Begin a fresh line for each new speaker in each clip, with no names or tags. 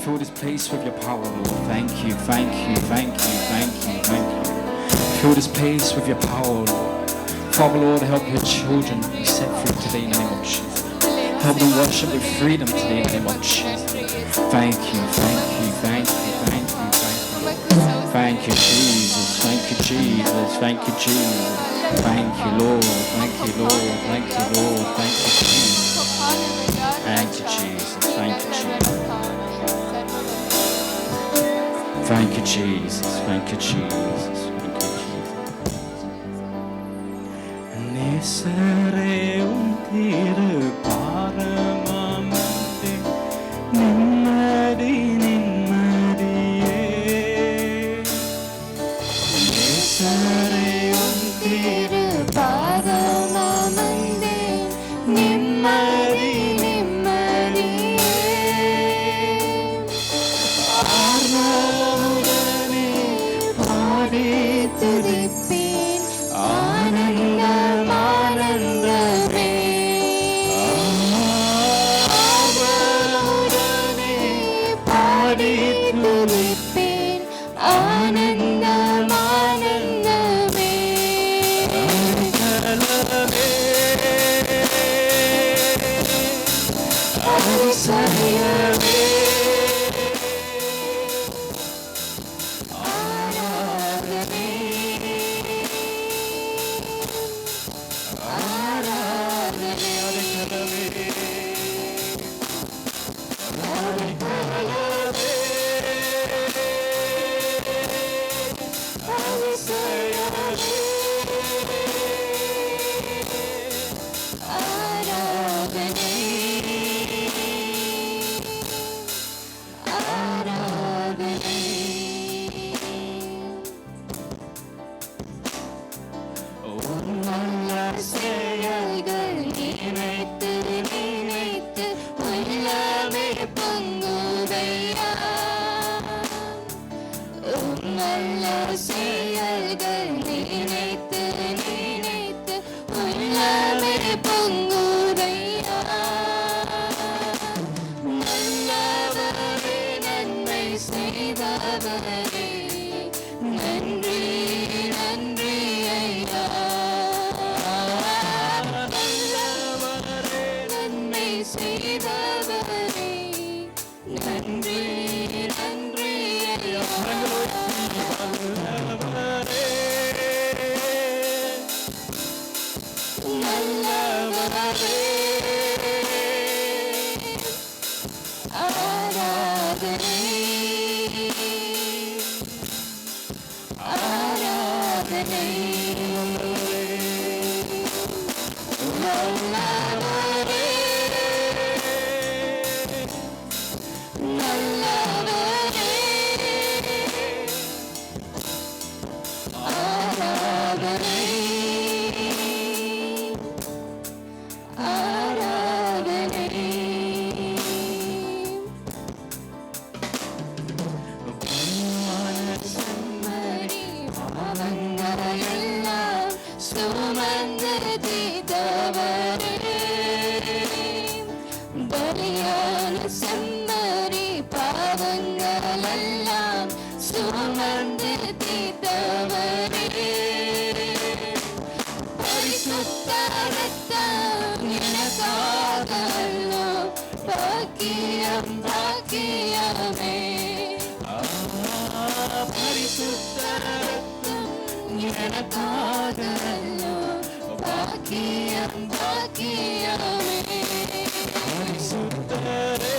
fill this place with your power, Lord. Thank you, thank you, thank you, thank you, thank you. Fill this place with your power, Lord. Father, Lord, help your children be set free today in the name of Jesus. Help them worship with freedom today in the name of Jesus. Thank you, thank you, thank you, thank you, thank you. Thank you, Jesus. Thank you, Jesus. Thank you, Jesus. Thank you, Lord. Thank you, Lord. Thank you, Lord. Thank you, Jesus. Thank you, Jesus. Thank you, Jesus. Thank you, Jesus. Thank you, Jesus. Thank you, Jesus. நேசரே உன் திருப்பாரமாமந்தே நிம்மதி நிம்மதியே நேசரே உன் திருப்பாரமாமந்தே நிம்மதி நிம்மதியே ஆர்வமுடனே பாடி துதிப்பேன் ஆனந்தம் ஆனந்தமே ஆர்வமுடனே பாடி துதிப்பேன் ஆனந்தம் ஆனந்தமே அதிசயமே செயல்கள் நினைத்து நினைத்து உள்ளமே பொங்குதையா நல்ல செயல்கள் நினைத்து நினைத்து உள்ளமே பொங்குதையா நல்லவரே நன்மை செய்தவரே நன்றி நன்றி ஐயா செய்தவரே நன்றி நன்றி நல்லவரே ஆராதனை ஆராதனை நல்லவரே செம்மறி பாவங்களெல்லாம் சுமந்து தீர்த்தவரே பரிசுத்த ரத்தம் எனக்காகல்லோ பாக்கியம் பாக்கியமே பரிசுத்த ரத்தம் எனக்காகல்லோ பாக்கியம் பாக்கியமே பரிசுத்தரே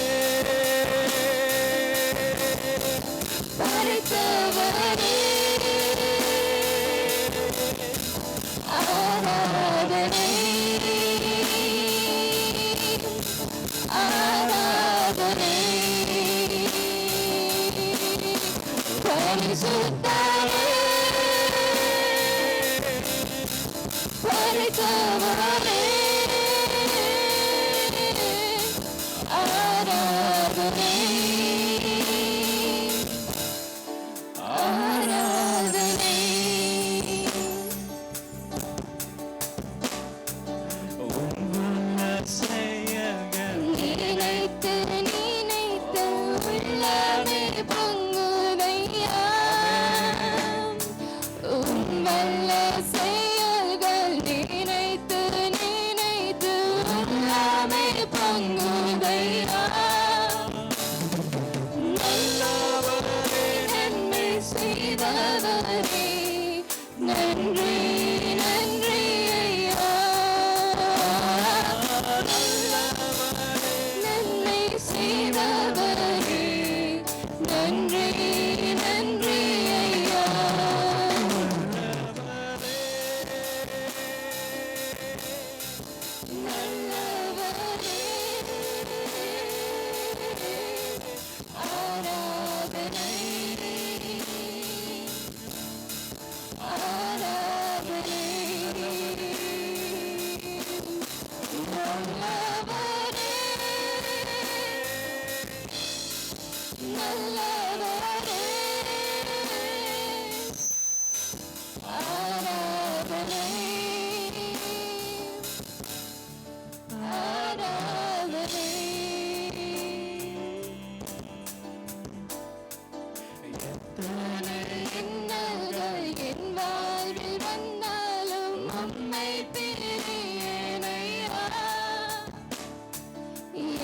பரிசுத்தவரே ஆராதனை ஆராதனை பரிசுத்தரே
ஆராதனை ஆராதனை. எத்தனை இன்னல்கள் என் வாழ்வில் வந்தாலும் உம்மை பிரியேனையா.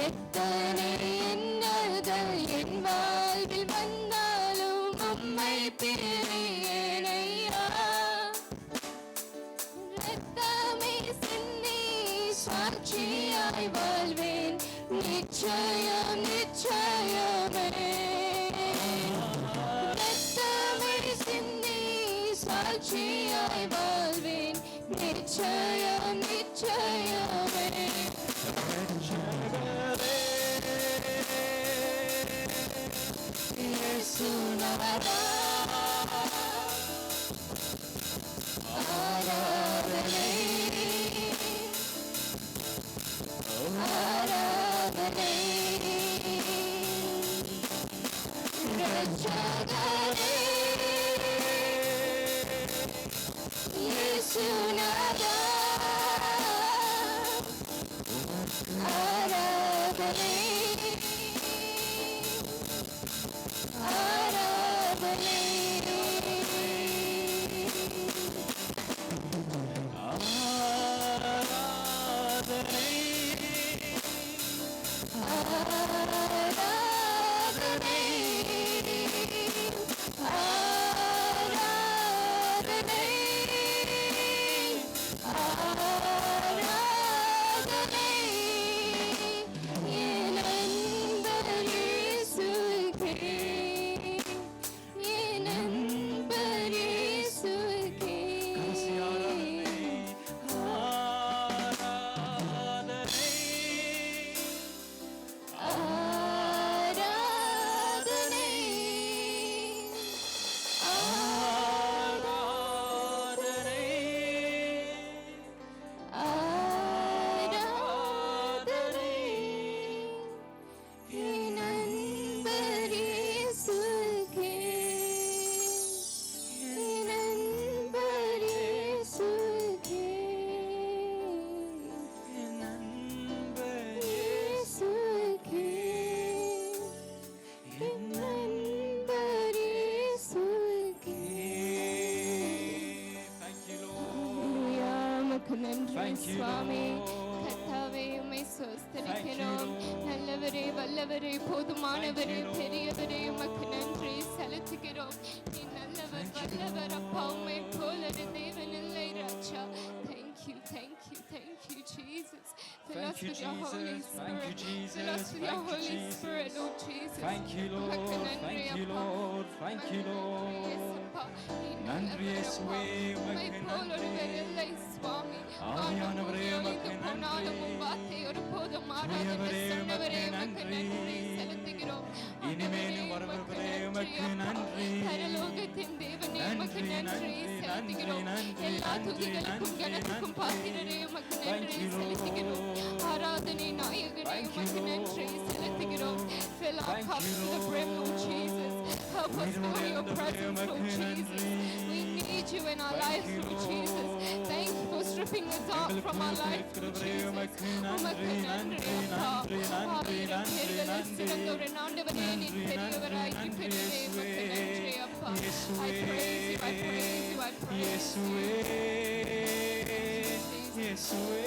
எத்தனை இன்னல்கள் என் வாழ்வில் வந்தாலும் உம்மை பிரியேனையா. ரத்தமே சிந்தி சாட்சியாய் வாழ்வேன் நிச்சயம் நிச்சயமே. ரத்தமே சிந்தி சாட்சியாய் வாழ்வேன் நிச்சயம் நிச்சயமே. இயேசுநாதா ஆராதனை ஆராதனை. ரட்சகரே இயேசுநாதா ஆராதனை ஆராதனை. சுவாமி கர்த்தாவே உம்மை ஸ்தோத்திரிக்கிறோம். நல்லவரே வல்லவரே போதுமானவரே பெரியவரே உமக்கு நன்றி செலுத்துகிறோம். நீ நல்லவர் வல்லவர் அப்பா, உம்மை போல தேவன் இல்லை ராஜா. Thank you, thank you, thank you, Jesus. Fill us with your Holy Spirit. Fill us with your Holy Spirit, Lord Jesus.
Thank you, Lord. Thank you, Lord. Thank you, Lord. நன்றி இயேசுவே உமக்கு நன்றி. ஆவியானவரே உமக்கு நன்றி.
ஒருபோதும் மாறாதவர் சொன்னவரே உமக்கு நன்றி செலுத்துகிறோம். இனிமேலும் வருபவரே உமக்கு நன்றி. பரலோகத்தின் தேவனே உமக்கு நன்றி செலுத்துகிறோம். எல்லா துதிகளுக்கும் கனத்துக்கும் பாத்திரரே உமக்கு நன்றி செலுத்துகிறோம். ஆராதனை நாயகரே உமக்கு நன்றி செலுத்துகிறோம். Fill our cups to the brim, Lord Jesus. Help us for your presence, Lord Jesus. We need you in our lives, Lord Jesus. Thank you for stripping the dark from our lives, Lord Jesus. உமக்கு நன்றி அப்பா. ஆவியிடம் பெருகலில் சிறந்தவரின் ஆண்டவரே, நீர் பெரியவராய் இருக்கிறீரே. உமக்கு நன்றி அப்பா. I praise you, I praise you, I praise you.
இயேசுவே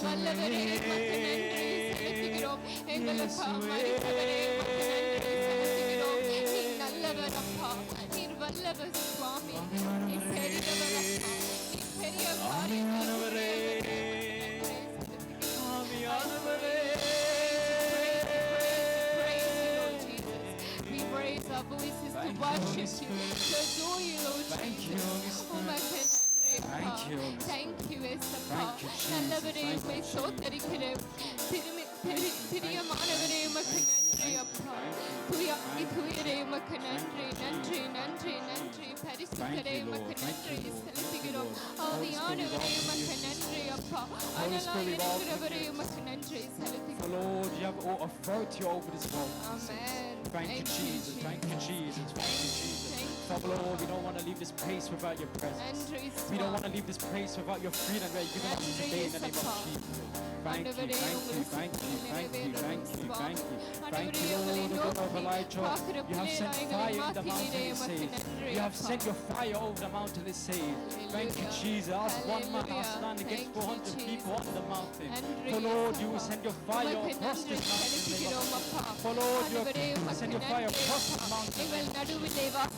வல்லவரே உமக்கு நன்றி செலுத்துகிறோம். எங்களுக்காக மரித்தவரே உமக்கு நன்றி செலுத்துகிறோம். நீர் நல்லவர் அப்பா, நீர் வல்லவர் சுவாமி, நீர் பெரியவர் அப்பா, நீர் பெரிய காரியங்களை we raise our voices to worship you, to adore you, Lord Jesus. உமக்கு Thank you, Esappa. நல்லவரே உம்மை ஸ்தோத்திரிக்கிறேன். பிரியமானவரே உமக்கு நன்றி அப்பா. தூயரே உமக்கு நன்றி நன்றி நன்றி நன்றி. பரிசுத்தரே உமக்கு நன்றி செலுத்துகிறோம். ஆவியானவரே உமக்கு நன்றி அப்பா. அனலாய் இருக்கிறவரே உமக்கு நன்றி செலுத்துகிறோம்.
have all authority over this world.
Amen.
Thank you, Jesus. Thank you, Jesus. Thank you, Jesus. Father Lord, we don't want to leave this place without your presence. We don't want to leave this place without your freedom that you've given us today in the name of Jesus. Thank you, thank you, thank you, thank you, thank you, thank you. Thank you, Lord, the God of Elijah. You have sent fire in the mountain to save. You have sent your fire over the mountain to save. Thank you, Jesus. As one man has stand against 400 people on the mountain. For Lord, you will send your fire across this mountain. For Lord, you will send your fire across the mountain.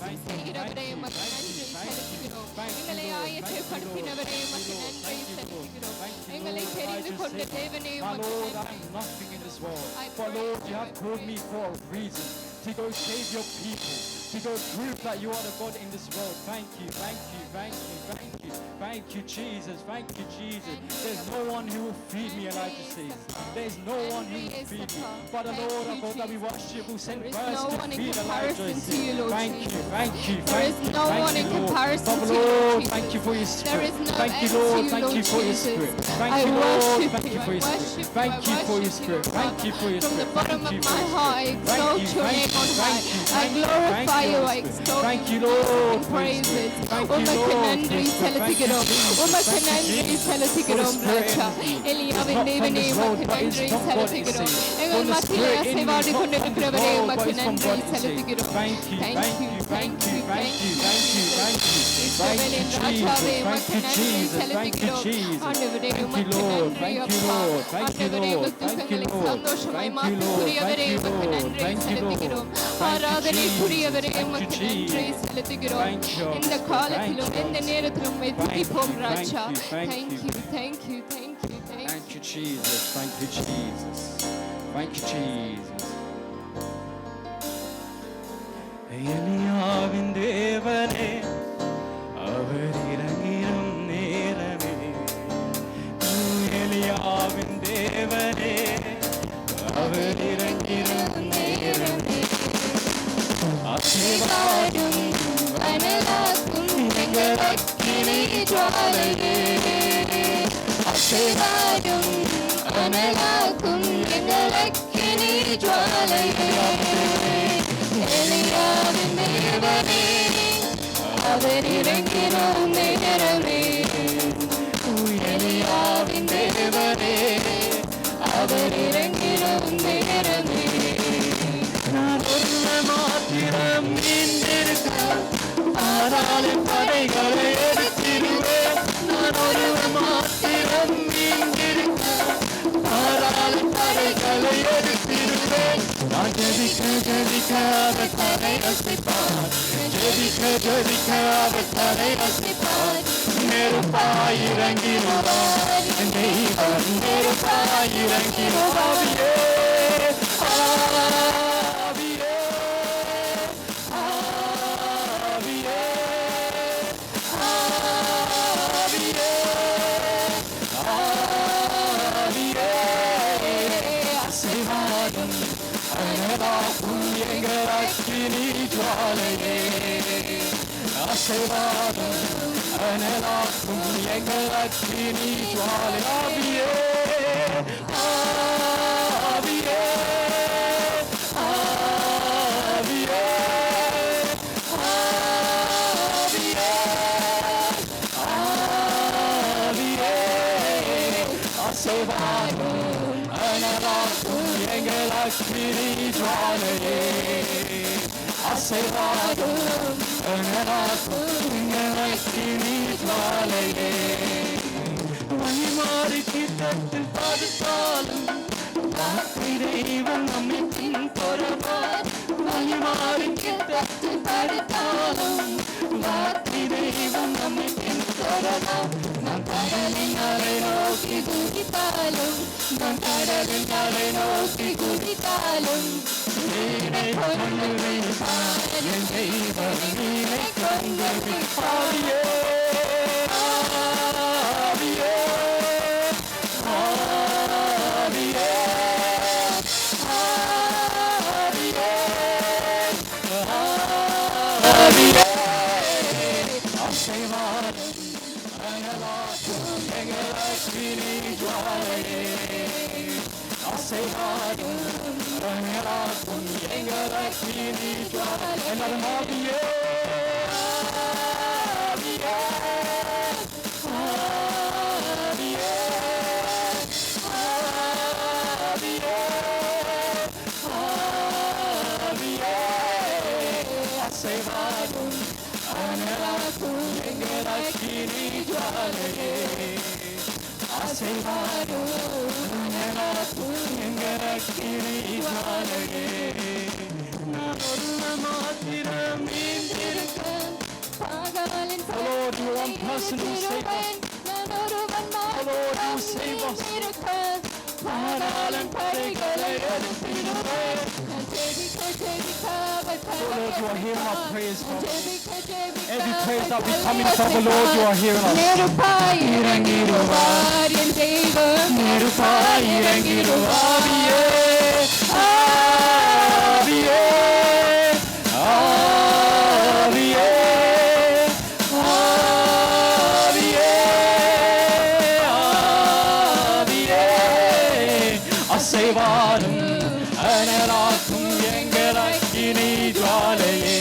Thank you,
செய்கிறவரே உமக்கு நன்றி செலுத்துகிறோம். எங்களை ஆயத்தப்படுத்தினவரே உமக்கு நன்றி செலுத்துகிறோம். எங்களை தெரிந்து கொண்ட தேவனே உமக்கு நன்றி.
I'm nothing in this world. For Lord, you have called me for a reason, to go save your people, to go prove that you are the God in this world. Thank you, thank you, thank you, thank you, thank you, Jesus, thank you, Jesus. There's no one who will feed me, Elijah says. There's no one who will feed me. But the Lord, our God that we worship, who sent birds to feed Elijah. Thank you, thank you, thank you, thank you, Lord. Father Lord, thank you for your spirit. Thank you, Lord, thank you for your spirit. Thank you, Lord, thank you for your spirit. Thank you for your spirit. Thank you for your spirit.
From the bottom of my heart, I exalt your name on high. I glorify you, I extol you in praises. உமக்கு நன்றி செலுத்துகிறோம். உமக்கு நன்றி செலுத்துகிறோம் ராஜா. எலியாவின் தேவனே உமக்கு நன்றி செலுத்துகிறோம். எங்கள் மத்தியிலே அசைவாடி கொண்டிருக்கிறவரே உமக்கு நன்றி செலுத்துகிறோம். Thank you, thank you, thank you, thank you, thank you, thank you. இஸ்ரவேலின் ராஜாவே உமக்கு நன்றி செலுத்துகிறோம். ஆண்டவரே உமக்கு நன்றி அப்பா. ஆண்டவரே எங்கள் துக்கங்களை சந்தோஷமாய் மாற்றக்கூடியவரே உமக்கு நன்றி செலுத்துகிறோம். ஆராதனைக்குரியவரே உமக்கு நன்றி செலுத்துகிறோம். இந்த காலத்திலும் எந்த நேரத்திலும் உம்மை துதிப்போம் ராஜா. Thank you, thank you, thank you, thank you.
Thank you, Jesus. Thank you, Jesus. Thank you, Jesus. எலியாவின் தேவனே அவர் இறங்கிடும் நேரமே. எலியாவின் தேவனே அவர் இறங்கிடும் நேரமே.
அசைவாடும் அனலாக்கும் எங்கள் அக்கினி ஜுவாலையே. அசைவாடும் அனலாக்கும் எங்கள் அக்கினி ஜுவாலையே. எலியாவின் தேவனே அவர் இறங்கிடும் நேரமே. எலியாவின் தேவனே அவர் இறங்கிடும் நேரமே.
நான் ஒரு மாத்திரம் மீண்டிருக்க ஆனாலும் படைகளை எடுத்திருவேன். நான் ஒரு மாத்திரம் மீண்டிருக்க ஆனாலும் படைகளை எடுத்திருவேன். நான் ஜெபிக்க ஜெபிக்க அவர் தரை அசைப்பார். ஜெபிக்க ஜெபிக்க அவர் தரை அசைப்பார். நெருப்பாய் இறங்கிடுவார் என் தெய்வம். நெருப்பாய் இறங்கிடுவார். எங்கள் அக்கினி ஜுவாலையே. ஆசீர்வாதம் அனலாக்கும் எங்கள் அக்கினி ஜுவாலை. ஆவியே ஆவியே ஆவியே ஆவியே ஆவியே. ஆசீர்வாதம் அனலாக்கும் எங்கள் அக்கினி ஜுவாலையே. ஆசீர்வாதம் அனலாக்கும் எங்கள் அக்கினி ஜுவாலையே. வழிமாறி கிட்டத்தில் பார்த்தாலும் வார்த்தை தெய்வம் நம்மை பின்தொடர்வார். வழிமாறி கிட்டத்தில் பார்த்தாலும் வார்த்தை தெய்வம் நம்மை பின்தொடர்வார். நான் கடலின் அலை நோக்கி குதித்தாலும், நான் கடலின் அலை நோக்கி குதித்தாலும் நீரை கொண்டு வைப்பார் என் தெய்வம். நீரை கொண்டு வைப்பார். ஆவியே ஆவியே ஆவியே ஆவியே. அசைவாடும் அனலாக்கும் எங்கள் அக்கினி ஜுவாலையே. அசைவாடும் அனலாக்கும் எங்கள் அக்கினி ஜுவாலை. எல்லாரும் ஆவியே ஆவியே ஆவியே ஆவியே ஆவியே அசைவாடும் அனலாக்கும் எங்கள் அக்கினி ஜுவாலையே. அசைவாடும் அனலாக்கும் எங்கள் அக்கினி ஜுவாலையே. நான் ஒருவர் மாத்திரம் மீந்திருக்க. Oh Lord, you one person who save us. Oh Lord, you save us. பாதாளம் படைகளை எடுத்திடுவேன். Oh Lord, you are hearing our prayers, Father. Every prayer that we come in, Father, Lord, you are hearing us. நெருப்பாய் இறங்கிடுவார் என் தெய்வம். நெருப்பாய் இறங்கிடுவார். ஆவியே ஆவியே ஆவியே ஆவியே ஆவியே அசைவாடும் அனலாக்கும் எங்கள் அக்கினி ஜுவாலையே.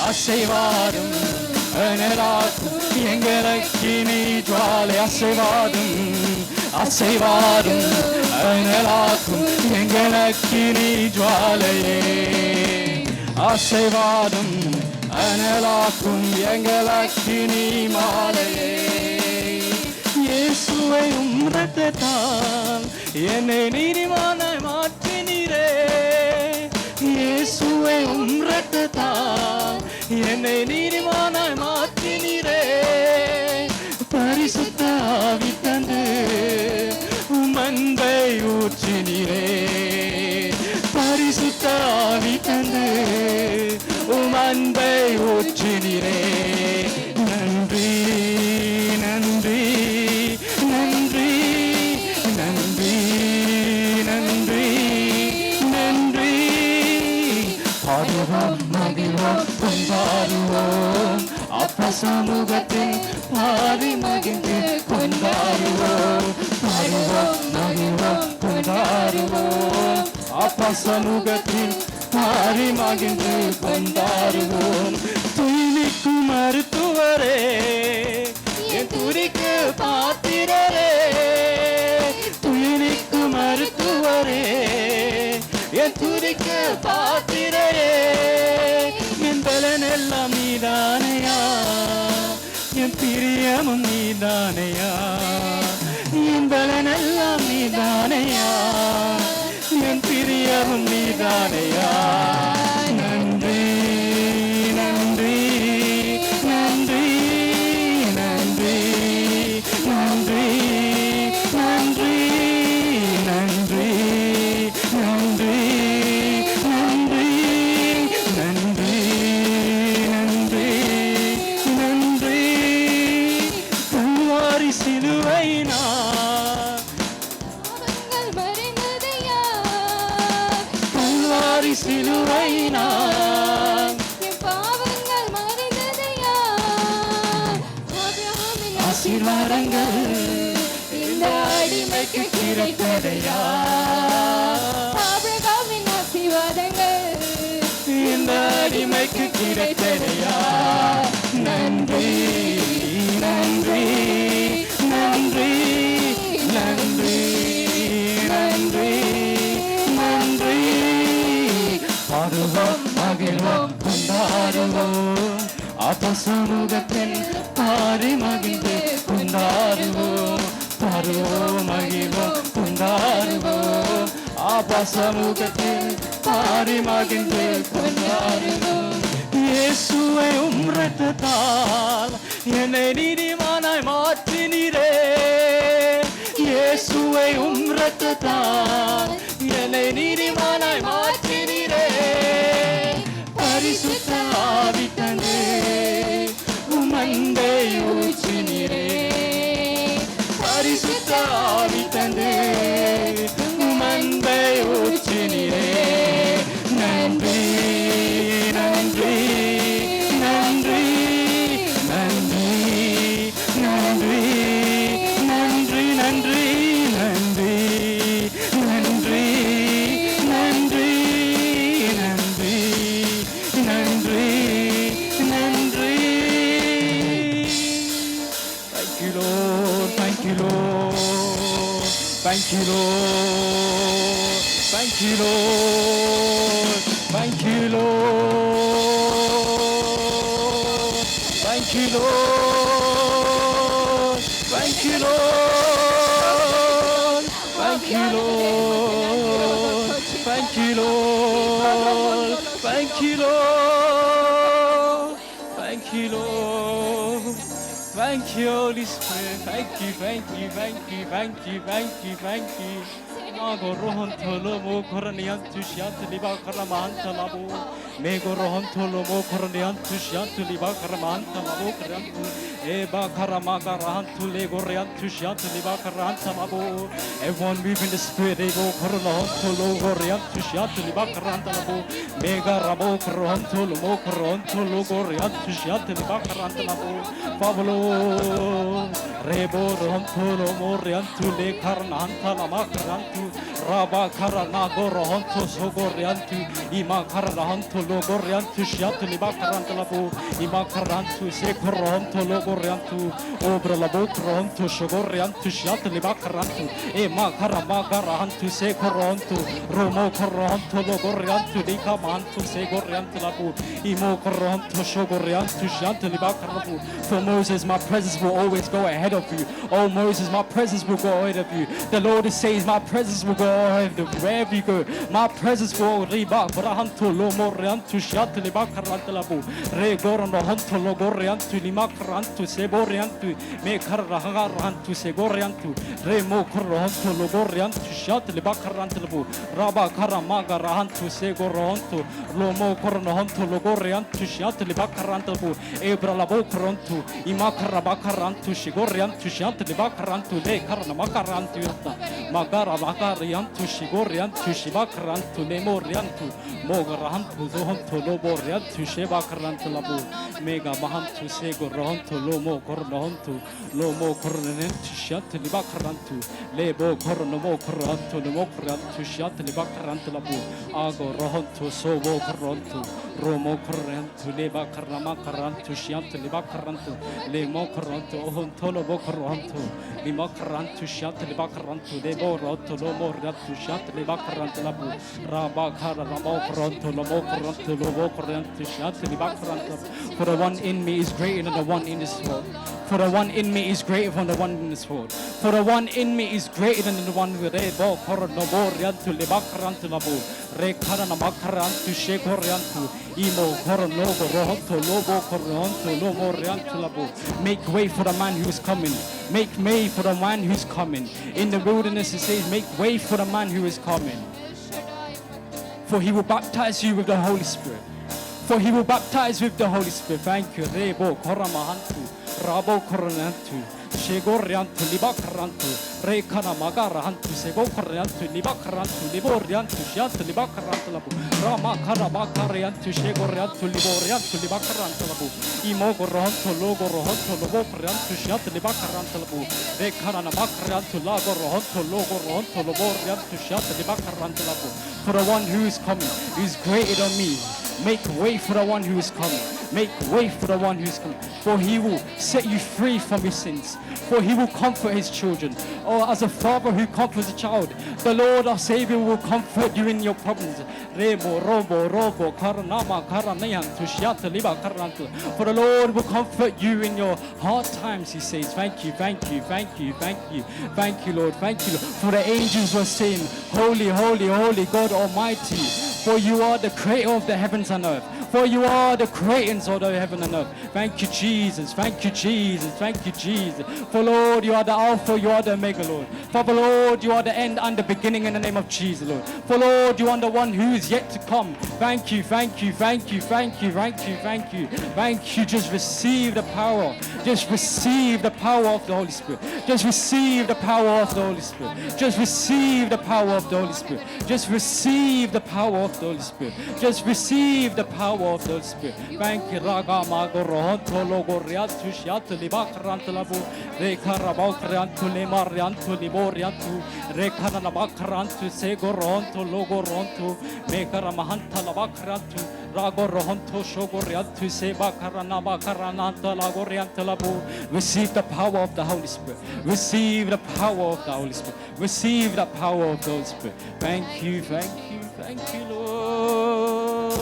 அசைவாடும் அனலாக்கும் எங்கள் அக்கினி ஜுவாலை. அசைவாடும் அசைவாடும் அனலாக்கும் எங்கள் அக்கினி ஜுவாலையே. அசைவாடும் அனலாக்கும் எங்கள் அக்கினி மாலையே. இயேசுவை உம் இரத்தத்தால் என்னை நீதிமானாய் மாற்றினீரே. இயேசுவை உம் இரத்தத்தால் என்னை நீதிமானாய் மாற்றினீரே. பரிசுத்த ஆவி தந்து உம் அன்பை ஊற்றினீரே. பரிசுத்த ஆவி தந்து உம் அன்பை ஊற்றினீரே. நன்றி நன்றி நன்றி நன்றி நன்றி நன்றி. பாடுவோம் மகிழ்வோம் கொண்டாடுவோம் அப்ப சமூகத்தில் பாடி மகிழ்ந்து கொண்டாடுவோம். பாடுவோம் மகிழ்வோம் கொண்டாடுவோம் அப்ப சமூகத்தில் பாடி மகிழ்ந்து கொண்டாடுவோம். துணிக்கும் மருத்துவரே என் துதிக்கு பாத்திரரே. துணிக்கு மருத்துவரே என் துதிக்கு பாத்திரரே. என் பலன் எல்லாம் நீதானையா. என் பிரியமும் நீதானையா. என் பலன் எல்லாம் நீதானையா. என் பிரியமும் நீதானையா. நன்றி நன்றி நன்றி நன்றி நன்றி நன்றி நன்றி நன்றி நன்றி நன்றி நன்றி நன்றி. கல்வாரி சிலுவையினார் கல்வாரி சிலுவையினார் ஆசீர்வாதங்கள் இந்த அடிமைக்கு கிடைத்ததையா. இந்த அடிமைக்கு கிடைத்ததையா. நன்றி நன்றி நன்றி நன்றி நன்றி நன்றி. பாடுவோம் மகிழ்வோம் கொண்டாடுவோம் அப்ப சமூகத்தில் பாடி மகிழ்ந்து கொண்டாடுவோம். பாடுவோம் மகிழ்வோம் கொண்டாடுவோம் அப்ப சமூகத்தில் பாடி மகிழ்ந்து கொண்டாடுவோம். இயேசுவை உம் இரத்தத்தால் என்னை நீதிமானாய் மாற்றினீரே. இயேசுவை உம் இரத்தத்தால் என்னை நீதிமானாய் மாற்றினீரே. பரிசுத்த ஆவி தந்து உம் அன்பை ஊற்றினீரே. பரிசுத்த ஆவி தந்து உம் அன்பை ஊற்றினீரே. நன்றி நன்றி நன்றி நன்றி நன்றி நன்றி நன்றி நன்றி Lord. Thank you, Lord. Thank you, Lord. Thank you, Lord. Thank you, Lord. Thank you, Lord. Thank you, Lord. Thank you, Lord. Thank you, Lord. Thank you, Holy Spirit. Thank you, thank you, thank you, thank you, thank you, thank you. Magorohon tolo mo koranian tushiat liba karaman talabo. Megorohon tolo mo koranian tushiat liba karaman talabo karantu. Eba karamaga rahantu legorian tushiat liba karan talabo. Everyone move in the spirit. Ego korohon tolo gorian tushiat liba karan talabo. Mega rabo korohon tolo mo koron tolo gorian tushiat liba karan talabo. Pablo rebo rohon tolo mo rian tu le karnan talama karantu. Raba karana gorohonto sogoriantu ima karahanto logoriantu shiatu liba karantalabu ima karantu se gorohonto logoriantu obra labo gorohonto sogoriantu shiatu liba karantu ima karama garahantu se gorohonto romo gorohonto logoriantu lika mantu se goriantu labu imo gorohonto sogoriantu shiatu liba karabu. For Moses, my presence will always go ahead of you. Oh Moses, my presence will go ahead of you. The Lord says, my presence will go ahead of you. Wherever you go, my presence will riba brahanto lomo riantu shiatu liba karantalabu re gorono honto logoriantu lima karantu seboriantu me karrahantu segoriantu re mo korronto logoriantu shiatu liba karantalabu raba karamaga rahantu segoronto lomo korono honto logoriantu shiatu liba karantalabu ebra labo koronto ima karabakarantu shigoriantu shiatu liba karantu le karna makarantu yata magara bakariantu shigoriantu shibakarantu lemoriantu mogarahantu zohonto loboriantu shebakarantu labu mega mahantu segorohonto lomo kornohonto lomo kornentu shiatu libakarantu lebo kornomo korantu lomo korantu shiatu libakarantu labu ago rohonto sobo koronto romo korantu lebakarama karantu shiatu libakarantu lemo koronto ohonto lobo koronto limo karantu shiatu libakarantu lebo roto lomo rantu shiatu libakarantu labu rabakara ramo koronto lomo koronto lobo korantu shiatu libakarantu. For the one in me is greater than the one in this world. For the one in me is greater than the one in this world. For the one in me is greater than the one with rebo koronto riantu libakarantu labu rekarana makarantu shekoriantu imo koronto rohonto lobo koronto lobo riantu labu. Make way for the man who is coming. Make way for the man who is coming. In the wilderness it says, make way for the man who is coming. For he will baptize you with the Holy Spirit. For he will baptize with the Holy Spirit. Thank you. Rebo koramahantu, rabo koronantu, shegoriantu, libakarantu, rekana magarahantu, segokoriantu, libakarantu, liboriantu, shiantu, libakarantu labu, rama karabakariantu, shegoriantu, liboriantu, libakarantu labu, imogorohantu, logorohantu, lobokoriantu, shiantu, libakarantu labu, rekana namakariantu, lagorohantu, logorohantu, loboriantu, shiantu, libakarantu labu. For the one who is coming, who is greater than me. Make way for the one who is coming. Make way for the one who is coming. For he will set you free from your sins. For he will comfort his children. Or as a father who comforts a child, the Lord our Savior will comfort you in your problems. Rebo, robo, robo, karanama, karanayan, tushiata, liba, karantu. For the Lord will comfort you in your hard times, he says. Thank you, thank you, thank you, thank you. Thank you, Lord, thank you, Lord. For the angels were saying, holy, holy, holy God Almighty. For you are the creator of the heavens and earth. For you are the creators of the heaven and earth. Thank you, Jesus. Thank you, Jesus. Thank you, Jesus. For Lord, you are the Alpha, you are the Omega, Lord. For Lord, you are the end and the beginning in the name of Jesus, Lord. For Lord, you are the one who is yet to come. Thank you, thank you, thank you, thank you, thank you, thank you. Thank you. Just receive the power. Just receive the power of the Holy Spirit. Just receive the power of the Holy Spirit. Just receive the power of the Holy Spirit. Just receive the power of the Holy Spirit. Just receive the power power of the Holy Spirit. Thank you, Raga Magoronto Logoriantu Shiatli Bakrantalabu, Rekarabakrantu Lemariantu Liboriantu, Rekarabakrantu Segoronto Logoronto, Mekaramahanta Labakrantu, Ragoronto Shogoriantu Sebakaranabakarananta Lagoriantalabu. Receive the power of the Holy Spirit. Receive the power of the Holy Spirit. Receive the power of the Holy Spirit. Thank you, thank you, thank you, Lord.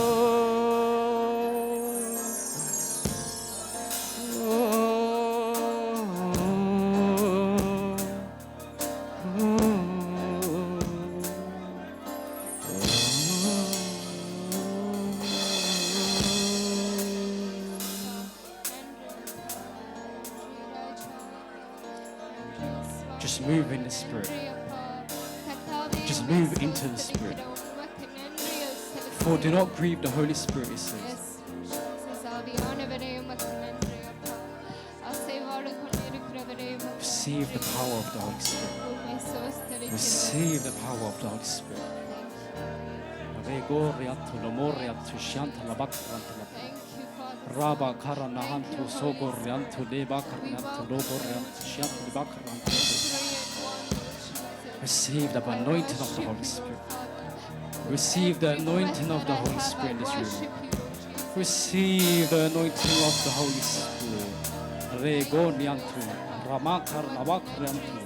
Just move in the Spirit. Just move into the Spirit. For do not grieve the Holy Spirit, it says. Receive the power of the Holy Spirit. Receive the power of the Holy Spirit. Rabba Karanahantu Sogoriantu Lebakariantu Logoriantu Shiantu Lebakarantu. Receive the anointing of the Holy Spirit. Receive the anointing of the Holy Spirit in this room. Receive the anointing of the Holy Spirit. Regoniantu Ramakarnavakariantu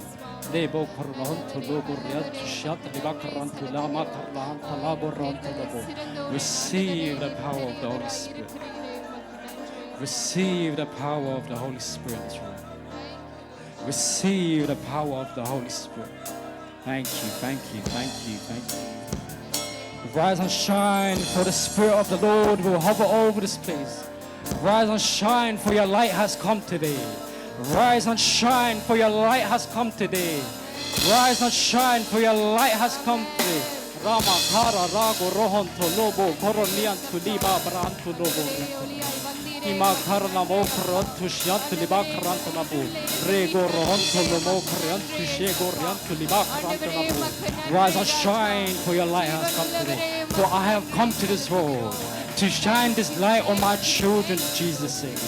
Lebo Karnahantu Logoriantu Shiantu Lebakarantu Lamakarnahanta Lagorantu Labo. Receive the power of the Holy Spirit. Receive the power of the Holy Spirit in this room. Receive the power of the Holy Spirit. Thank you, thank you, thank you, thank you. Rise and shine, for the Spirit of the Lord will hover over this place. Rise and shine, for your light has come today. Rise and shine, for your light has come today. Rise and shine, for your light has come today. Rama Kara Rago Rohonto Lobo Koroniantu Liba Brantu Lobo. Ima Karna Mokrantu Shiantu Libakarantu Nabu. Rego Rohonto Lomo Kariantu Shego Riantu Libakarantu Nabu. Rise and shine, for your light has come today. For I have come to this world to shine this light on my children, Jesus' sake.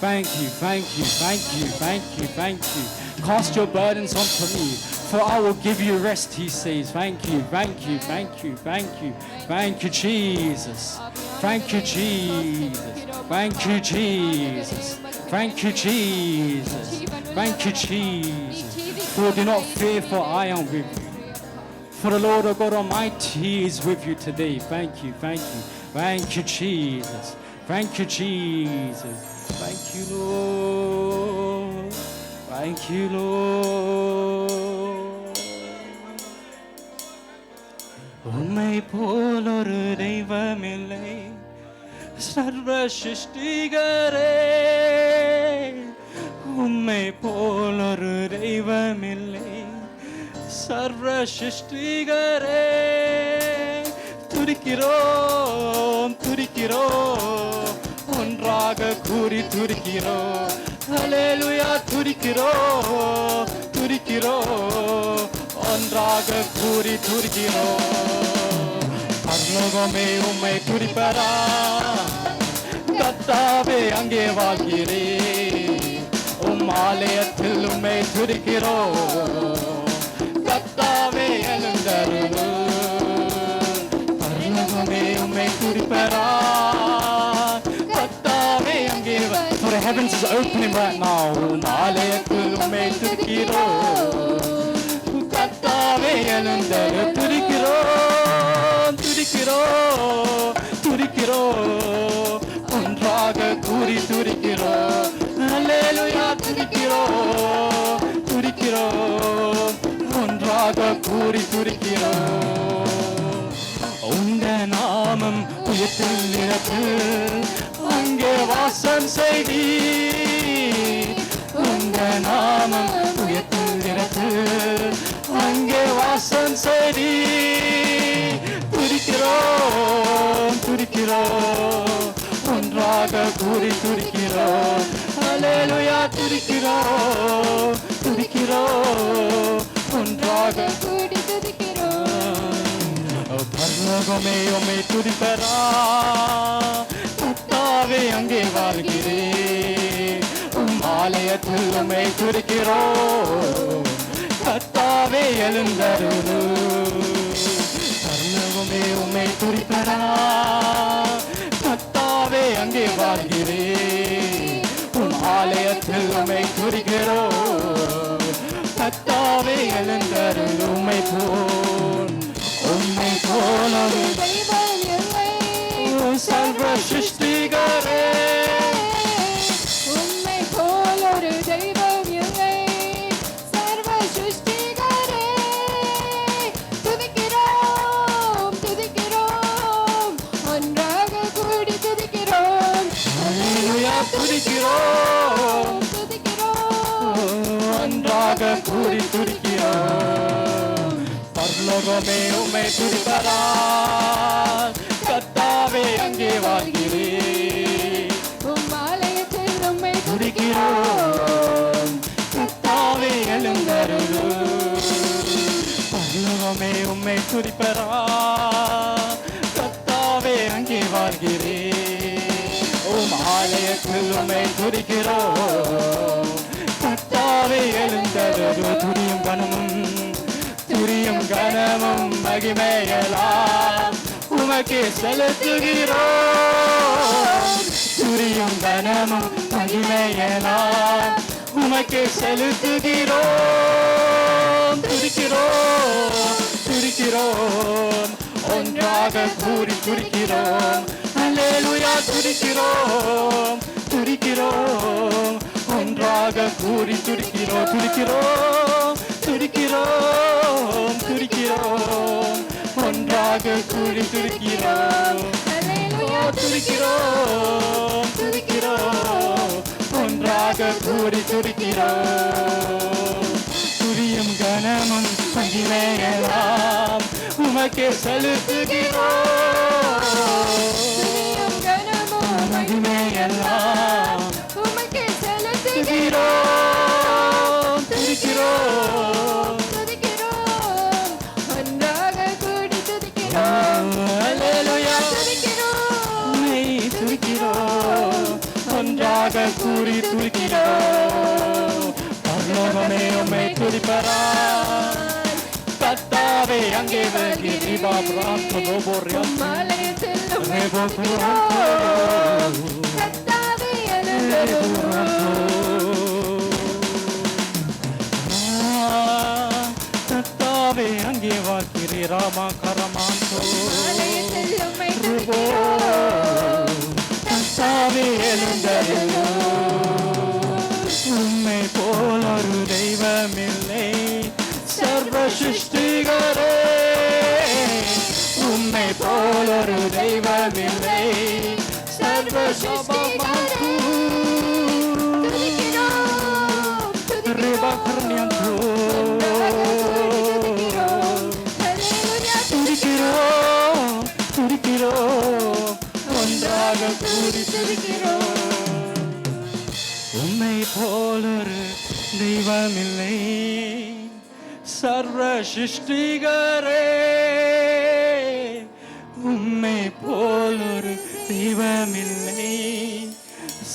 Thank you, thank you, thank you, thank you, thank you. Cast your burdens onto me, for I will give you rest, he says. Thank you, thank you, thank you, thank you. Thank you, Jesus. Thank you, Jesus. Thank you, Jesus. Thank you, Jesus. Thank you, Jesus. For do not fear, for I am with you. For the Lord of God Almighty is with you today. Thank you, thank you. Thank you, Jesus. Thank you, Jesus. Thank you, Lord. Thank you, Lord. உம்மை போல் ஒரு தெய்வமில்லை சர்வ சிருஷ்டிகரே. உம்மை போல் ஒரு தெய்வமில்லை சர்வ சிருஷ்டிகரே. துதிக்கிறோம் துதிக்கிறோம் ஒன்றாக கூறி துதிக்கிறோம். ஹல்லேலூயா துதிக்கிறோம் துதிக்கிறோம் ஒன்றாக கூறி துதிக்கிறோம். பரலோகமே உம்மை துதிப்பதா கர்த்தாவே அங்கே வாழ்கிறே. உம் ஆலயத்தில் உம்மை துதிக்கிறோம் கர்த்தாவே எழுந்தருளும். பரலோகமே உம்மை துதிப்பதா கர்த்தாவே அங்கே. For the heavens is opening right now. உம் ஆலயத்தில் உம்மை துதிக்கிறோம் கர்த்தாவே எழுந்தரு. துதிக்கிறோம் துதிக்கிறோம் துதிக்கிறோம் ஒன்றாக கூறி துதிக்கிறோம். ஹல்லேலூயா துதிக்கிறோம் துதிக்கிறோம் ஒன்றாக கூறி துதிக்கிறோம். உந்த நாமம் உயர்த்தில் இடத்தில் அங்கே வாசம் செய்தி. உந்த நாமம் உயர்த்தில் இடத்தில் அங்கே வாசம் செய்தி. துதிக்கிறோம் துதிக்கிறோம் ஒன்றாக கூறி துதிக்கிறோம். ஹல்லேலூயா துதிக்கிறோம் துதிக்கிறோம் ஒன்றாக கூடி துதிக்கிறோம். பரலோகமே உம்மை துதிப்பதா கர்த்தாவே அங்கே வாழ்கிறேன் உம் ஆலயத்தில் உம்மை துதிக்கிறோம் கர்த்தாவே எழுந்தருளும் பரலோகமே உம்மை துதிப்பதா கர்த்தாவே அங்கே வாழ்கிறேன் உம் ஆலயத்தில் உம்மை துதிக்கிறோம் கர்த்தாவே எழுந்தருளும் உம்மை போல் ஒரு
தெய்வம் இல்லை
சர்வ சிருஷ்டிகரே
உம்மை போல் ஒரு தெய்வம் இல்லை சர்வ சிருஷ்டிகரே துதிக்கிறோம் துதிக்கிறோம் ஒன்றாக கூடி துதிக்கிறோம்
அல்லேலூயா துதிக்கிறோம்
துதிக்கிறோம்
ஒன்றாக கூடி துதிக்கிறோம் பரலோகமே உம்மை துதிப்பதா கர்த்தாவே அங்கே வாழ்கிறேன்
உம் ஆலயத்தில் உம்மை
துதிக்கிறோம் கர்த்தாவே எழுந்தருளும் பரலோகமே உம்மை துதிப்பதா கர்த்தாவே அங்கே வாழ்கிறேன் உம் ஆலயத்தில் உம்மை துதிக்கிறோம் கர்த்தாவே எழுந்தருளும் துதியும் கனமும் மகிமையெல்லாம் உமக்கே செலுத்துகிறோம் துதியும் கனமும் மகிமையெல்லாம் உமக்கே செலுத்துகிறோம் துதிக்கிறோம் ஒன்றாக கூடி துதிக்கிறோம் அல்லேலூயா துதிக்கிறோம் ஒன்றாக கூடி துதிக்கிறோம் ஒன்றாக கூடி துதிக்கிறோம் ஒன்றாக கூடி துதிக்கிறோம் துதியும் கனமும் மகிமையெல்லாம் உமக்கே செலுத்துகிறோம் மகிமையெல்லாம்
உமக்கே
துதிக்கிறோம்
துதிக்கிறோம் ஒன்றாக கூடி துதிக்கிறோம்
அல்லேலூயா உம்மை துதிக்கிறோம் ஒன்றாக கூடி துதிக்கிறோம் பரலோகமே உம்மை துதிப்பதா கர்த்தாவே அங்கே வருகிறீர்
ஆலயத்தில் உம்மை துதிக்கிறோம் கர்த்தாவே
கர்த்தாவே அங்கே வாழ்கிறீர் ராமா கரமாந்தோ
ஆலயத்தில் உம்மை துதிக்கிறோம்
கர்த்தாவே எழுந்தருளும் உம்மை போல் ஒரு தெய்வமில்லை சர்வ சிருஷ்டிகரே உம்மை போல் ஒரு தெய்வமில்லை சர்வ சிருஷ்டிகரே துதிக்கிறோம் ஒன்றாக கூடி துதிக்கிறோம் உம்மை போலொரு தெய்வமில்லை சர்வ சிருஷ்டிகரே உம்மை போலொரு தெய்வமில்லை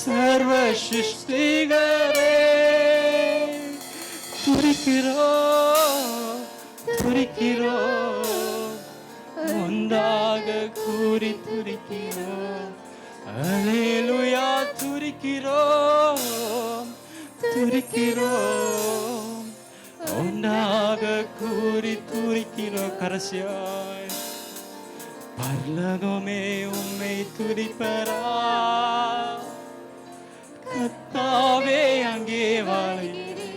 சர்வ சிருஷ்டிகரே துதிக்கிறோம் ஒன்றாக கூடி துதிக்கிறோம் அல்லேலூயா துதிக்கிறோம் ஒன்றாக கூடி துதிக்கிறோம் கடைசியாய் பரலோகமே உம்மை துதிப்பரா கர்த்தாவே அங்கே வாழ்கிறேன்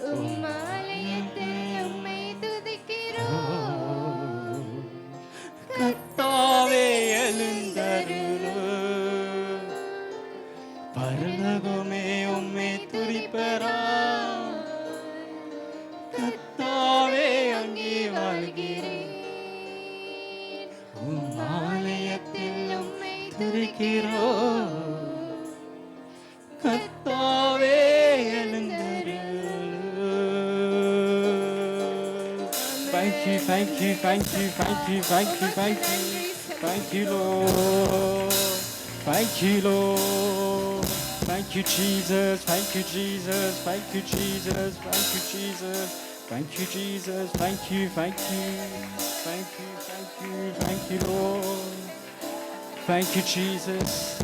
உம் ஆலயத்தில் உம்மை துதிக்கிறோம்
கர்த்தாவே எழுந்தருளும் பரலோகமே உம்மை துதிப்பரா கர்த்தாவே அங்கே வாழ்கிறேன் உம் ஆலயத்தில் உம்மை துதிக்கிறோம் கர்த்தாவே எழுந்தருளும். Thank you. Thank you, Lord. Thank you, Lord. Thank you, Jesus. Thank you, Jesus. Thank you, Jesus. Thank you, Jesus. Thank you, Jesus. Thank you, thank you. Thank you, thank you, thank you, Lord. Thank you, Jesus.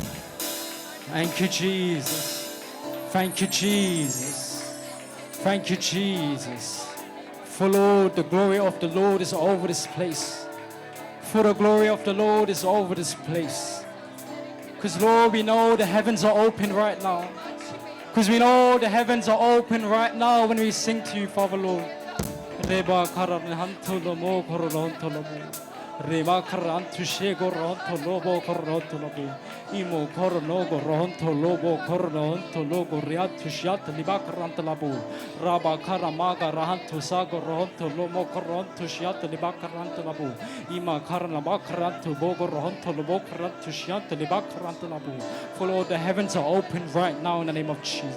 Thank you, Jesus. Thank you, Jesus. Thank you, Jesus. For Lord, the glory of the Lord is over this place. For the glory of the Lord is over this place. Because Lord, we know the heavens are open right now. Because we know the heavens are open right now when we sing to you, Father Lord. Reba karan hantu lomo koron tolomo. Reba karan tu shego ron tolobo koron tolobo. Imo korono goron tolobo koron tolobo riatu shiat liba karan tolabo. Raba karamaga rahantu sago ron tolomo koron tu shiat liba karan tolabo. Ima karanaba karan tu bogo ron tolobo karan tu shiat liba karan tolabo. For Lord, the heavens are open right now in the name of Jesus.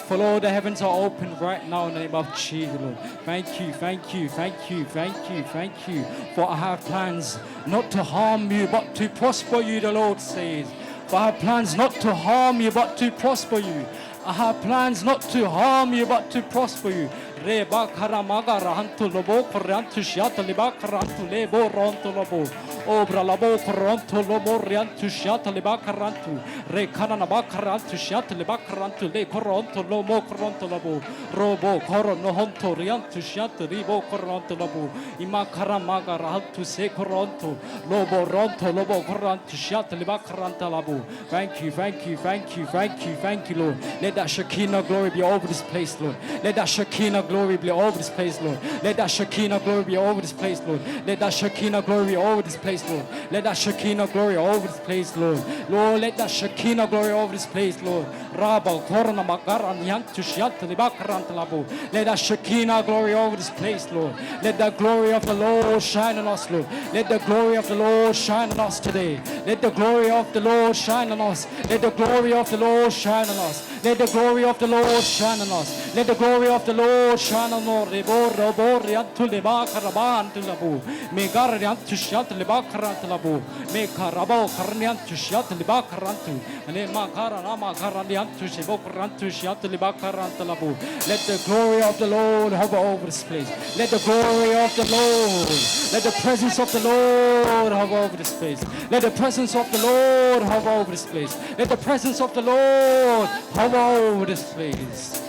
For Lord, the heavens are open right now in the name of Jesus, Lord. Thank you, thank you, thank you, thank you, thank you. For I have plans not to harm you, but to prosper you, the Lord says. For I have plans not to harm you, but to prosper you. I have plans not to harm you, but to prosper you. Reba karamaga rahantu lobo korantu shiata liba karantu lebo ronto lobo. Obra labo koronto lobo riantu shiata liba karantu. Re kanana ba karantu shiata liba karantu le koronto lobo koronto lobo. Robo korono honto riantu shiata ribo koronto lobo. Ima karamaga rahantu se koronto. Lobo ronto lobo korantu shiata liba karanta labo. Thank you, thank you, thank you, thank you, thank you, Lord. Let that Shekinah glory be over this place, Lord. Let that Shekinah glory be over this place, Lord. Let that Shekinah glory be over this place, Lord. Let that Shekinah glory be over this place, Lord. Let that Shekinah glory over this place, Lord. Lord, let that Shekinah glory over this place, Lord. Rabba korona makaran yantu shiat libakarant labo. Let that Shekinah glory over this place, Lord. Let the glory of the Lord shine on us, Lord. Let the glory of the Lord shine on us today. Let the glory of the Lord shine on us. Let the glory of the Lord shine on us. Let the glory of the Lord shine on us. Let the glory of the Lord shine on us. Rebo robo riantu leba karaban tulabu. Me gariantu shiat leba karant labo. Me karabo karniantu shiat leba karantu. Ne makara ma karaniantu shibo karantu shiat leba karant labo. Let the glory of the Lord hover over this place. Let the glory of the Lord, let the presence of the Lord hover over this place. Let the presence of the Lord hover over this place. Let the presence of the Lord hover over this place.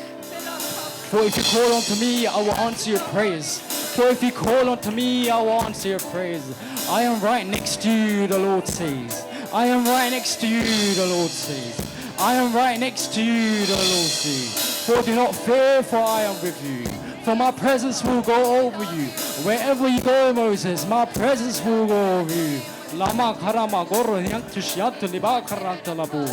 For if you call unto me, I will answer your prayers. For if you call unto me, I will answer your prayers. I am right next to you, the Lord says. I am right next to you, the Lord says. I am right next to you, the Lord says. For do not fear, for I am with you. For my presence will go over you. Wherever you go, Moses, my presence will go over you. Lama karama goro yantu shiatu liba karanta labu.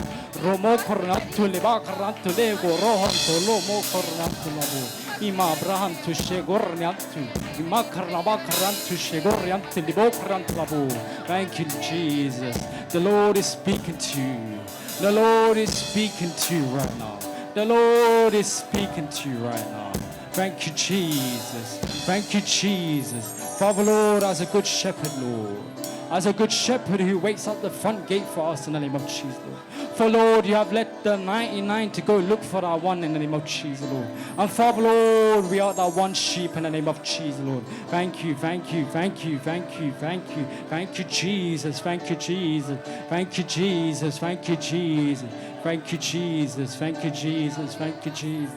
Romo korantu liba karantu lego rohanto lomo korantu labu. Ima abraham tu shegor yantu. Ima karnaba karantu shegor yantu libo karantu labu. Thank you, Jesus. The Lord is speaking to you. The Lord is speaking to you right now. The Lord is speaking to you right now. Thank you, Jesus. Thank you, Jesus. Father, Lord, as a good shepherd, Lord. As a good shepherd who waits at the front gate for us in the name of Jesus, Lord. For Lord, you have let the 99 to go look for that one in the name of Jesus, Lord. And Father, Lord, we are that one sheep in the name of Jesus, Lord. Thank you, thank you, thank you, thank you, thank you. Thank you, Jesus. Thank you, Jesus. Thank you, Jesus. Thank you, Jesus. Thank you, Jesus. Thank you, Jesus. Thank you, Jesus.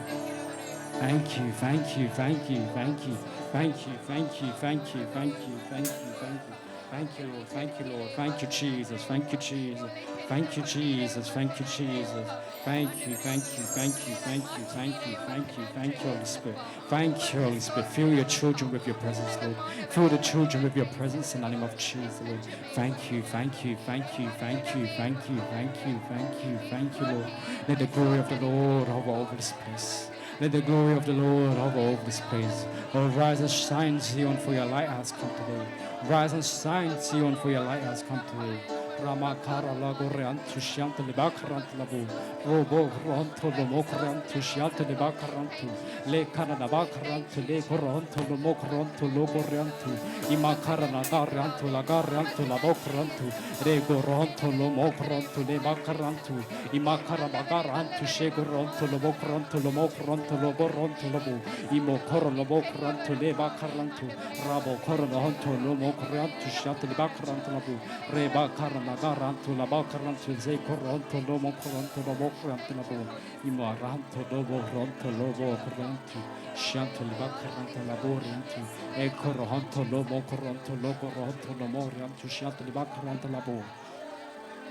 Thank you, thank you, thank you, thank you, thank you, thank you, thank you, thank you, thank you, thank you. Thank you, Lord. Thank you, Lord. Thank you, Jesus. Thank you, Jesus. Thank you, Jesus. Thank you, Jesus. Thank you, thank you, thank you, thank you, thank you, thank you, thank you, Holy Spirit. Thank you, Holy Spirit. Fill your children with your presence, Lord. Fill the children with your presence in the name of Jesus, Lord. Thank you, thank you, thank you, thank you, thank you, thank you, thank you, thank you, Lord. Let the glory of the Lord hover over this place. Let the glory of the Lord hover over this place. Oh, rise and shine, Zion, for your light has come today. Rise and shine, Zion, for your light has come today. Ramakara lagorantu shiante libakarantu labu. Robo ronto lomokarantu shiante libakarantu. Le kanana bakarantu le koronto lomokarantu logorantu. Imakara nagarantu lagarantu labokarantu. Rego ronto lomokarantu le makarantu. Imakara bagarantu shegoronto lomokarantu lomokarantu loboronto lobo. Imokoro lomokarantu le bakarantu. Rabo koronto lomokarantu shiante libakarantu labu. Reba karana garanto la bakaranto ze koronto lomo koronto lomo koronto labo imaranto lobo ronto lobo koronto shanto la bakaranto labo rinto e koronto lomo koronto logo ronto lomo rinto shanto la bakaranto labo.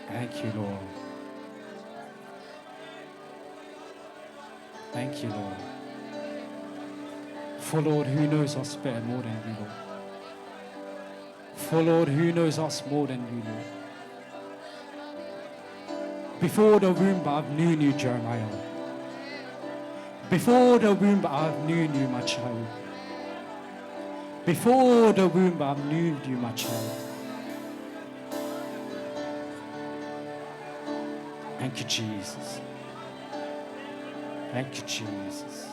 Thank you, Lord. Thank you, Lord. For Lord, who knows us better more than you, Lord? For Lord, who knows us more than you, Lord? Before the womb, I've known you, Jeremiah. Before the womb, I've known you, my child. Before the womb, I've known you, my child. Thank you, Jesus. Thank you, Jesus.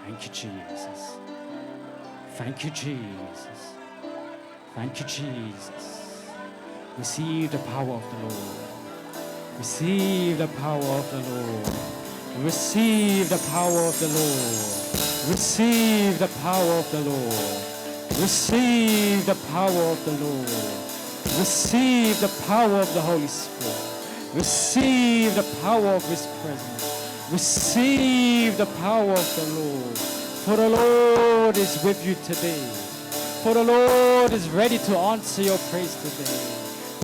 Thank you, Jesus. Thank you, Jesus. Thank you, Jesus. Receive the power of the Lord. Receive the power of the Lord. Receive the power of the Lord. Receive the power of the Lord. Receive the power of the Lord. Receive the power of the Holy Spirit. Receive the power of His presence. Receive the power of the Lord. For the Lord is with you today. For the Lord is ready to answer your praise today.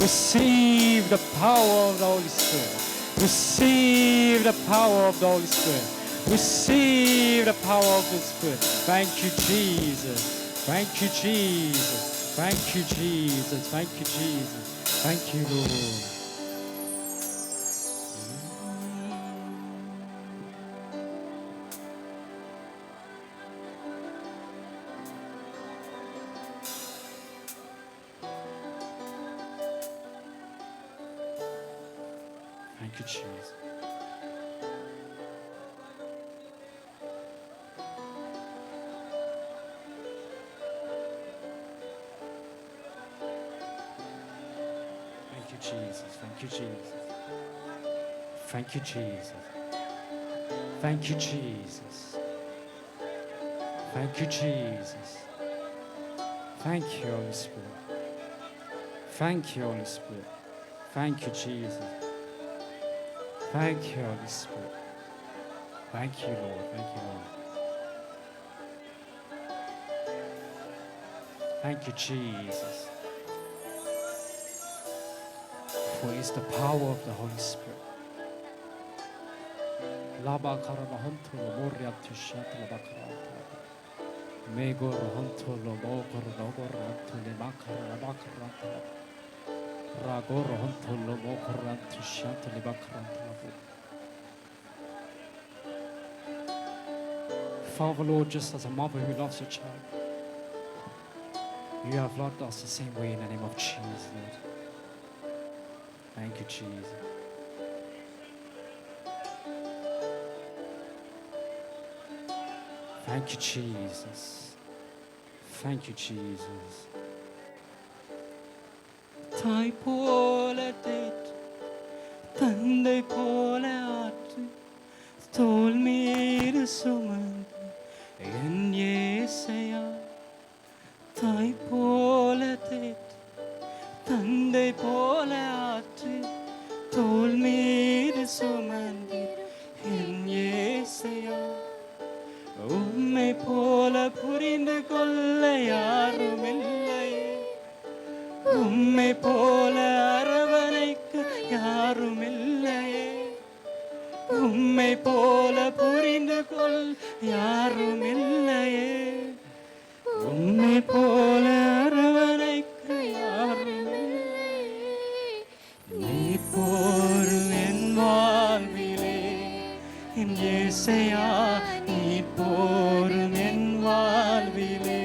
Receive the power of the Holy Spirit. Receive the power of the Holy Spirit. Receive the power of the Spirit. Thank you, Jesus. Thank you, Jesus. Thank you, Jesus. Thank you, Jesus. Thank you, Lord. Thank you, Jesus. Thank you, Jesus. Thank you, Jesus. Thank you, Jesus. Thank you, Jesus. Thank you, Jesus. Thank you, Holy Spirit. Thank you, Holy Spirit. Thank you, Jesus. Thank you, Holy Spirit. Thank you, Lord. Thank you, Lord. Thank you, Jesus. For it's the power of the Holy Spirit. Laba karabahonto lo moriatu shat laba karanta. Mego rohonto lo mogor logoranto le makara laba karanta. Rago rohonto lo mogoranto shat laba karanta labo. Father, Lord, just as a mother who loves her child, you have loved us the same way in the name of Jesus, Lord. Thank you, Jesus. Thank you, Jesus. Thank you, Jesus.
தாய் போல தேற்று தந்தை போல ஆற்று தோள் மீது சுமந்து என் ஏசையா தாய் போல தேற்று தந்தை போல ஆற்று தோள் மீது சுமந்து என் ஏசையா உம்மை போல புரிந்து கொள்ள யாரும் இல்லையே உம்மை போல அரவணைக்க யாரும் இல்லையே உம்மை போல புரிந்து கொள் யாரும் இல்லையே உம்மை போல அரவணைக்க யாரும் இல்லையே நீ போரும் என் வாழ்விலே என் இயேசையா நீ போரும் என் வாழ்விலே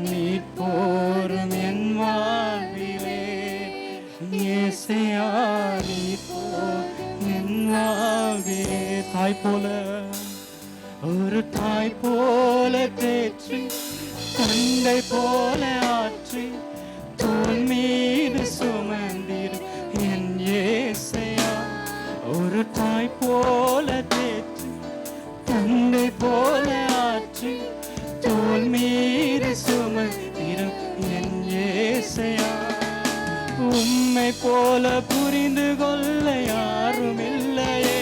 நீ போரும் என் ஆற்றி தந்தை போல ஆற்றி தோள் மீது சுமந்திடும் என் இயேசையா. ஒரு தாய் போல தேற்றி தந்தை போல ஆற்றி தோள் மீது சுமந்திடும் என் இயேசையா. உம்மை போல புரிந்து கொள்ள யாரும் இல்லையே,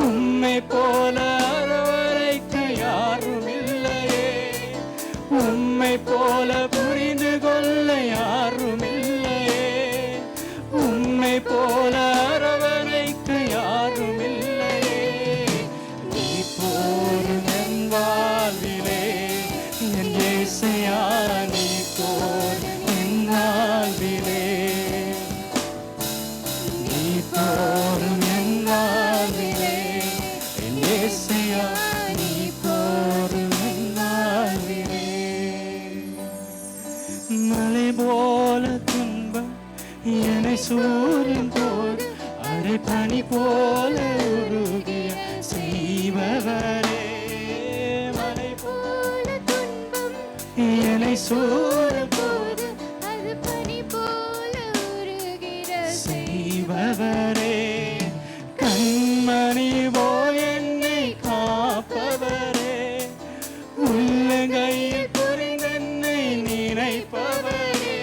உம்மை போல அரவணைக்க யாரும் இல்லையே, உம்மை போல புரிந்து கொள்ள யாரும் இல்லையே, உம்மை போல அரவணைக்க யாரும் இல்லையே. நீ போரும் என் வாழ்விலே என் இயேசையா, நீ போரும் என் வாழ்விலே, நீ போரும் என் வாழ்விலே என் இயேசையா, நீ போரும் என் வாழ்விலே. மலை போல துன்பம் என்னை சூழும் போது அரை பனி போல உருகிய செய்பவரே. மலை
போல துன்பம்
என்னை சூழும்
போது அது பனி போல உருகிற
செய்பவரே. கண்மணி போல் என்னை காப்பவரே, உள்ளங்கையில் புரிந்தென்னை நினைப்பவரே.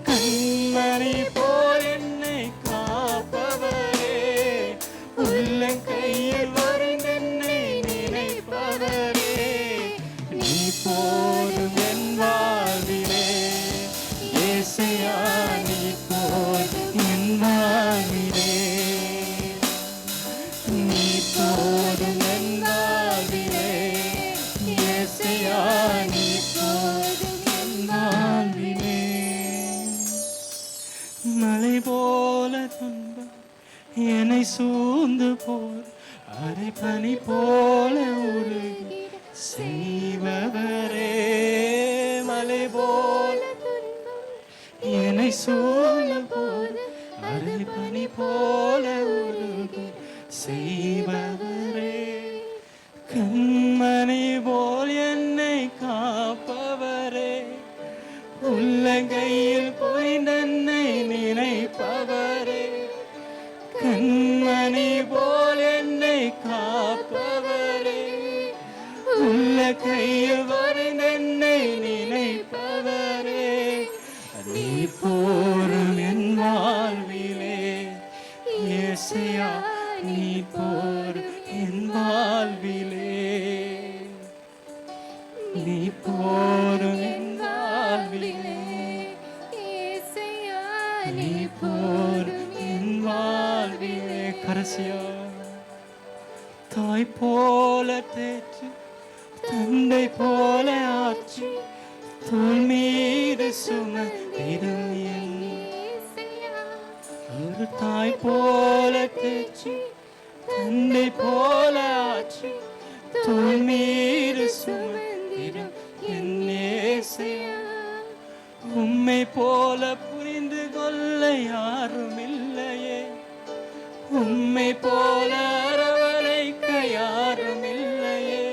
கண்மணி போல் என்னை காப்பவரே, உள்ளங்கையில் வரைந்தென்னை நினைப்பவரே. நீ போதும் என் வாழ்விலே இயேசையா, நீ போதும் என் வாழ்விலே, நீ போதும் என் வாழ்விலே இயேசையா, நீ போதும் என் வாழ்விலே. மலை போல துன்பம் என்னை சூழ்ந்து போர் அரை பனி போல உருகி செய்பவரே. மலை போல என்னை சூழும் போது அரை பனி போல உருகி செய்பவரே. கண்மணி போல் என்னை காப்பவரே, உள்ளங்கையில் பொய்ந்தென்னை நினைப்பவரே. கண்மணி போல் என்னை காப்பவரே, உள்ள கையில் வரைந்தென்னை நினைப்பவரே. நீ போரும் என் வாழ்விலே இயேசையா, நீ போரும் என் வாழ்விலே, நீ போரும் என் வாழ்விலே,
இயேசையா,
நீ போரும் என் வாழ்விலே. கடைசியா தாய் போல தேற்றி தந்தை போல ஆற்றி தோள் மீது சுமந்திடும் என்
இயேசையா,
ஒரு தாய் போல தேற்றி தந்தை போல ஆற்றி தோள் மீது சுமந்திடும் என் இயேசையா. உம்மை போல புரிந்து கொள்ள யாரும் இல்லையே, உம்மை போல அரவணைக்க யாரும் இல்லையே,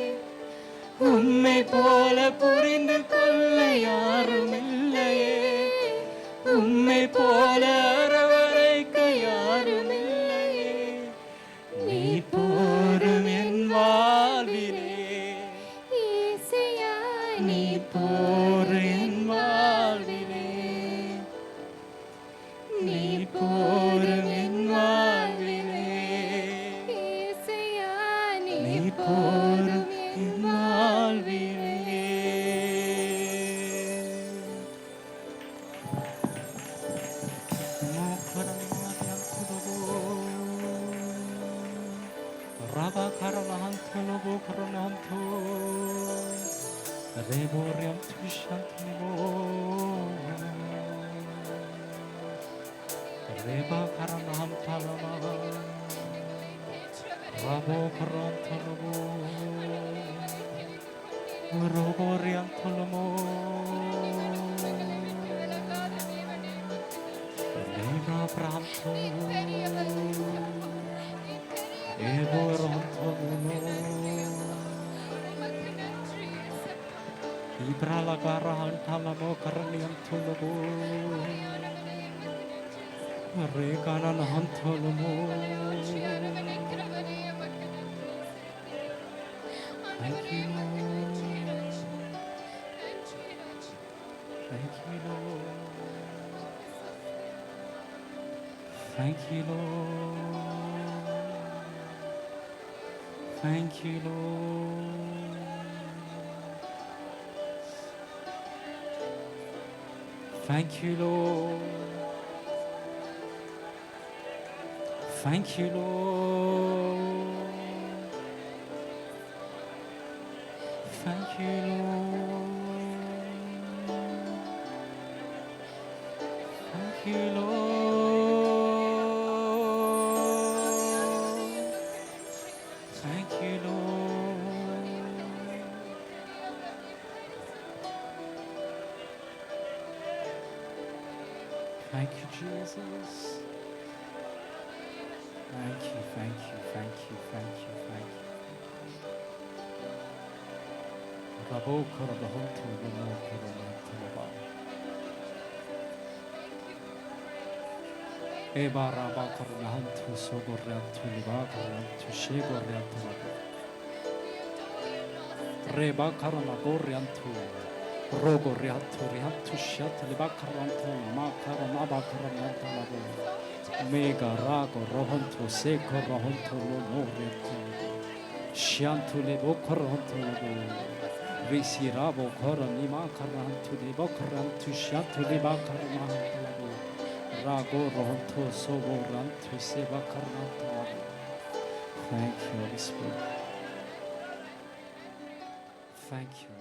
உம்மை போல புரிந்து கொள்ள யாரும் இல்லையே, உம்மை போல அரவணைக்க யாரும் இல்லையே. நீ போரும் என் வாழ்விலே
இயேசையா,
நீ போரு என் வாழ்விலே, நீ போரும் என் வாழ்விலே,
இயேசையா,
நீ போரும் என் வாழ்விலே. 라바카라한토로보 코로나한토 레보리엄 투샨토모 레바카라한탈라마 라보 코로나토로보 로보리안토로모 레바브람토 에보런토모 Ibralagara antalamo karaniam tulubu. Reganan hantolumu. Thank you, Lord. Thank you, Lord. Thank you, Lord. Thank you, Lord. Thank you, Lord. Thank you, Lord. Thank you, Lord. Thank you, Lord. Thank you, Lord. Thank you, Jesus. Thank you, thank you, thank you, thank you, thank you. Rabo korabahontu lumo koromantalaba. Eba raba koronahantu sogoryantu liba koroyantu shegoryantalaba. Reba karonagoryantu. Rogo riatu riatu shat liba karantu nama karanaba karanantalaba. Mega rago rohontu seko rohontu lumo riatu. Shantu libo korontu libo. Risirabo koronima karantu libo karantu shantu liba karanantalaba. Rago rohontu sobo rantu seba karanantalaba. Thank you, Holy Spirit. Thank you.